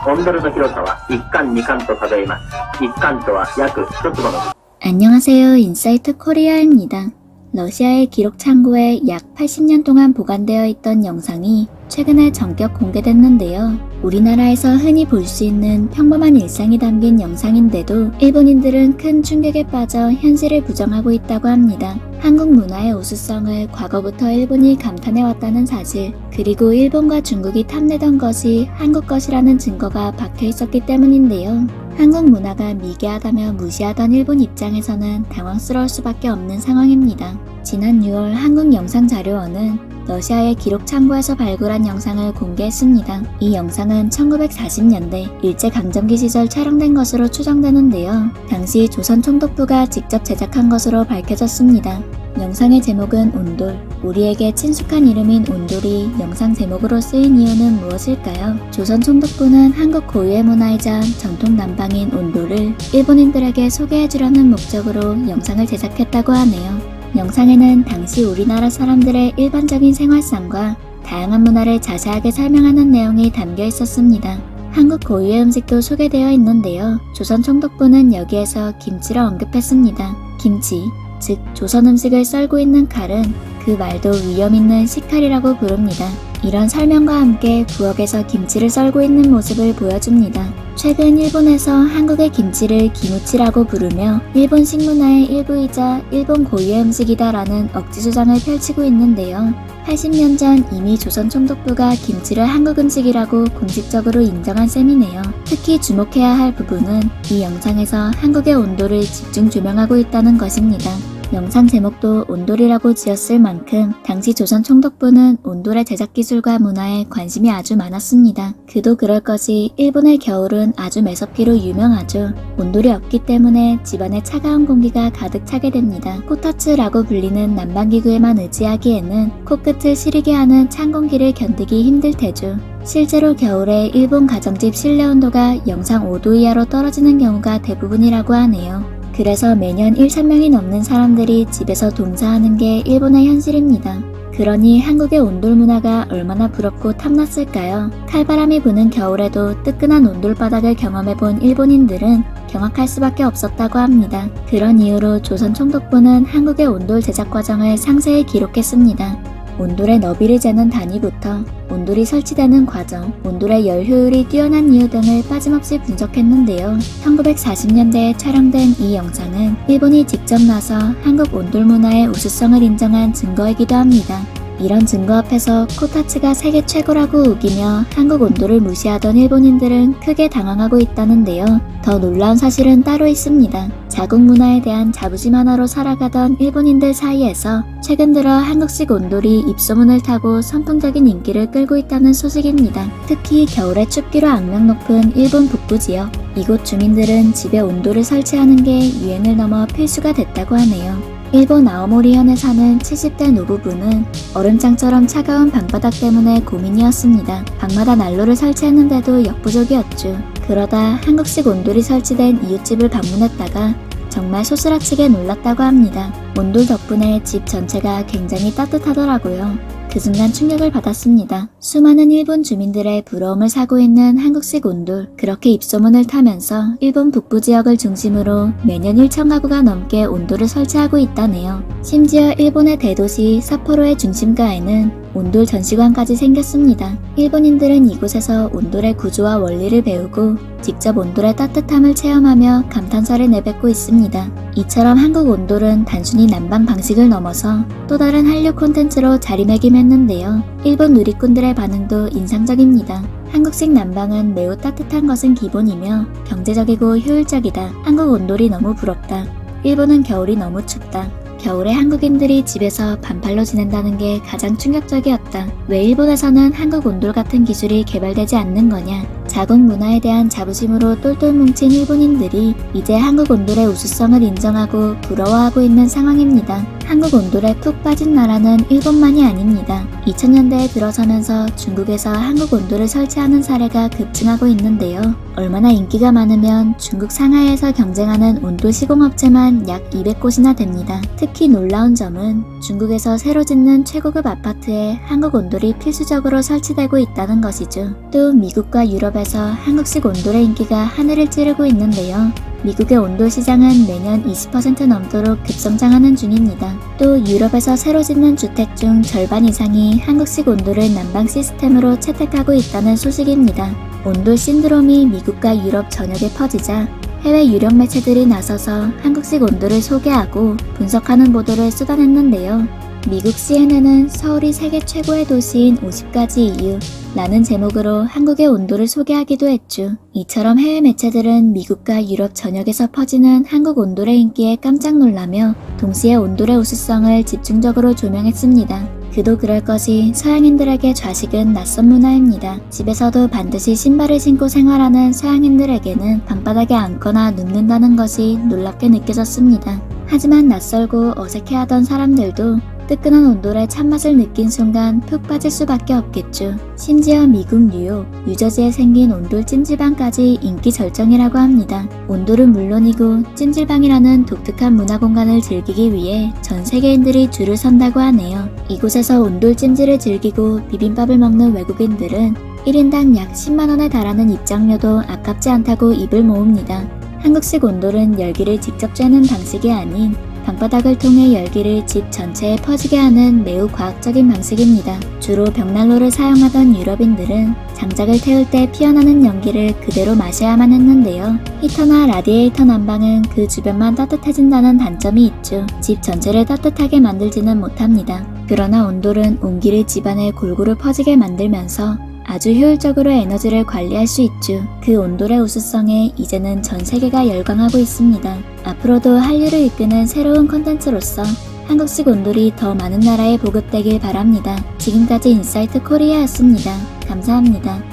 온도의広さは1巻2巻と数えます。1巻とは約1坪の 안녕하세요. 인사이트 코리아입니다. 러시아의 기록 창고에 약 80년 동안 보관되어 있던 영상이 최근에 전격 공개됐는데요. 우리나라에서 흔히 볼 수 있는 평범한 일상이 담긴 영상인데도 일본인들은 큰 충격에 빠져 현실을 부정하고 있다고 합니다. 한국 문화의 우수성을 과거부터 일본이 감탄해왔다는 사실, 그리고 일본과 중국이 탐내던 것이 한국 것이라는 증거가 박혀 있었기 때문인데요. 한국 문화가 미개하다며 무시하던 일본 입장에서는 당황스러울 수밖에 없는 상황입니다. 지난 6월 한국영상자료원은 러시아의 기록 창고에서 발굴한 영상을 공개했습니다. 이 영상은 1940년대 일제강점기 시절 촬영된 것으로 추정되는데요. 당시 조선총독부가 직접 제작한 것으로 밝혀졌습니다. 영상의 제목은 온돌, 우리에게 친숙한 이름인 온돌이 영상 제목으로 쓰인 이유는 무엇일까요? 조선총독부는 한국 고유의 문화이자 전통 남방인 온돌을 일본인들에게 소개해주려는 목적으로 영상을 제작했다고 하네요. 영상에는 당시 우리나라 사람들의 일반적인 생활상과 다양한 문화를 자세하게 설명하는 내용이 담겨 있었습니다. 한국 고유의 음식도 소개되어 있는데요. 조선총독부는 여기에서 김치를 언급했습니다. 김치, 즉 조선 음식을 썰고 있는 칼은 그 말도 위엄있는 식칼이라고 부릅니다. 이런 설명과 함께 부엌에서 김치를 썰고 있는 모습을 보여줍니다. 최근 일본에서 한국의 김치를 기무치라고 부르며 일본 식문화의 일부이자 일본 고유의 음식이다라는 억지 주장을 펼치고 있는데요. 80년 전 이미 조선 총독부가 김치를 한국 음식이라고 공식적으로 인정한 셈이네요. 특히 주목해야 할 부분은 이 영상에서 한국의 온도를 집중 조명하고 있다는 것입니다. 영상 제목도 온돌이라고 지었을 만큼 당시 조선 총독부는 온돌의 제작 기술과 문화에 관심이 아주 많았습니다. 그도 그럴 것이 일본의 겨울은 아주 매섭기로 유명하죠. 온돌이 없기 때문에 집안에 차가운 공기가 가득 차게 됩니다. 코타츠라고 불리는 난방기구에만 의지하기에는 코끝을 시리게 하는 찬 공기를 견디기 힘들 테죠. 실제로 겨울에 일본 가정집 실내 온도가 영상 5도 이하로 떨어지는 경우가 대부분이라고 하네요. 그래서 매년 1,000명이 넘는 사람들이 집에서 동사하는 게 일본의 현실입니다. 그러니 한국의 온돌 문화가 얼마나 부럽고 탐났을까요? 칼바람이 부는 겨울에도 뜨끈한 온돌바닥을 경험해본 일본인들은 경악할 수밖에 없었다고 합니다. 그런 이유로 조선 총독부는 한국의 온돌 제작 과정을 상세히 기록했습니다. 온돌의 너비를 재는 단위부터 온돌이 설치되는 과정, 온돌의 열 효율이 뛰어난 이유 등을 빠짐없이 분석했는데요. 1940년대에 촬영된 이 영상은 일본이 직접 나서 한국 온돌 문화의 우수성을 인정한 증거이기도 합니다. 이런 증거 앞에서 코타츠가 세계 최고라고 우기며 한국 온돌을 무시하던 일본인들은 크게 당황하고 있다는데요. 더 놀라운 사실은 따로 있습니다. 자국 문화에 대한 자부심 하나로 살아가던 일본인들 사이에서 최근 들어 한국식 온돌이 입소문을 타고 선풍적인 인기를 끌고 있다는 소식입니다. 특히 겨울에 춥기로 악명 높은 일본 북부 지역, 이곳 주민들은 집에 온돌을 설치하는 게 유행을 넘어 필수가 됐다고 하네요. 일본 아오모리현에 사는 70대 노부부는 얼음장처럼 차가운 방바닥 때문에 고민이었습니다. 방마다 난로를 설치했는데도 역부족이었죠. 그러다 한국식 온돌이 설치된 이웃집을 방문했다가 정말 소스라치게 놀랐다고 합니다. 온돌 덕분에 집 전체가 굉장히 따뜻하더라고요. 그 순간 충격을 받았습니다. 수많은 일본 주민들의 부러움을 사고 있는 한국식 온돌, 그렇게 입소문을 타면서 일본 북부 지역을 중심으로 매년 1,000가구가 넘게 온돌을 설치하고 있다네요. 심지어 일본의 대도시 삿포로의 중심가에는 온돌 전시관까지 생겼습니다. 일본인들은 이곳에서 온돌의 구조와 원리를 배우고 직접 온돌의 따뜻함을 체험하며 감탄사를 내뱉고 있습니다. 이처럼 한국 온돌은 단순히 난방 방식을 넘어서 또 다른 한류 콘텐츠로 자리매김했는데요. 일본 누리꾼들의 반응도 인상적입니다. 한국식 난방은 매우 따뜻한 것은 기본이며 경제적이고 효율적이다. 한국 온돌이 너무 부럽다. 일본은 겨울이 너무 춥다. 겨울에 한국인들이 집에서 반팔로 지낸다는 게 가장 충격적이었다. 왜 일본에서는 한국 온돌 같은 기술이 개발되지 않는 거냐. 자국 문화에 대한 자부심으로 똘똘 뭉친 일본인들이 이제 한국 온돌의 우수성을 인정하고 부러워하고 있는 상황입니다. 한국 온돌에 푹 빠진 나라는 일본만이 아닙니다. 2000년대에 들어서면서 중국에서 한국 온도를 설치하는 사례가 급증하고 있는데요. 얼마나 인기가 많으면 중국 상하이에서 경쟁하는 온도 시공업체만 약 200곳이나 됩니다. 특히 놀라운 점은 중국에서 새로 짓는 최고급 아파트에 한국 온돌이 필수적으로 설치되고 있다는 것이죠. 또 미국과 유럽에서 한국식 온돌의 인기가 하늘을 찌르고 있는데요. 미국의 온돌 시장은 매년 20% 넘도록 급성장하는 중입니다. 또 유럽에서 새로 짓는 주택 중 절반 이상이 한국식 온돌을 난방 시스템으로 채택하고 있다는 소식입니다. 온돌 신드롬이 미국과 유럽 전역에 퍼지자 해외 유력 매체들이 나서서 한국식 온돌을 소개하고 분석하는 보도를 쏟아냈는데요. 미국 CNN은 서울이 세계 최고의 도시인 50가지 이유 라는 제목으로 한국의 온도를 소개하기도 했죠. 이처럼 해외 매체들은 미국과 유럽 전역에서 퍼지는 한국 온돌의 인기에 깜짝 놀라며 동시에 온돌의 우수성을 집중적으로 조명했습니다. 그도 그럴 것이 서양인들에게 좌식은 낯선 문화입니다. 집에서도 반드시 신발을 신고 생활하는 서양인들에게는 방바닥에 앉거나 눕는다는 것이 놀랍게 느껴졌습니다. 하지만 낯설고 어색해하던 사람들도 뜨끈한 온돌의 참맛을 느낀 순간 푹 빠질 수밖에 없겠죠. 심지어 미국 뉴욕, 뉴저지에 생긴 온돌 찜질방까지 인기 절정이라고 합니다. 온돌은 물론이고 찜질방이라는 독특한 문화 공간을 즐기기 위해 전 세계인들이 줄을 선다고 하네요. 이곳에서 온돌 찜질을 즐기고 비빔밥을 먹는 외국인들은 1인당 약 10만원에 달하는 입장료도 아깝지 않다고 입을 모읍니다. 한국식 온돌은 열기를 직접 쬐는 방식이 아닌 방바닥을 통해 열기를 집 전체에 퍼지게 하는 매우 과학적인 방식입니다. 주로 벽난로를 사용하던 유럽인들은 장작을 태울 때 피어나는 연기를 그대로 마셔야만 했는데요. 히터나 라디에이터 난방은 그 주변만 따뜻해진다는 단점이 있죠. 집 전체를 따뜻하게 만들지는 못합니다. 그러나 온돌은 온기를 집안에 골고루 퍼지게 만들면서 아주 효율적으로 에너지를 관리할 수 있죠. 그 온돌의 우수성에 이제는 전 세계가 열광하고 있습니다. 앞으로도 한류를 이끄는 새로운 콘텐츠로서 한국식 온돌이 더 많은 나라에 보급되길 바랍니다. 지금까지 인사이트 코리아였습니다. 감사합니다.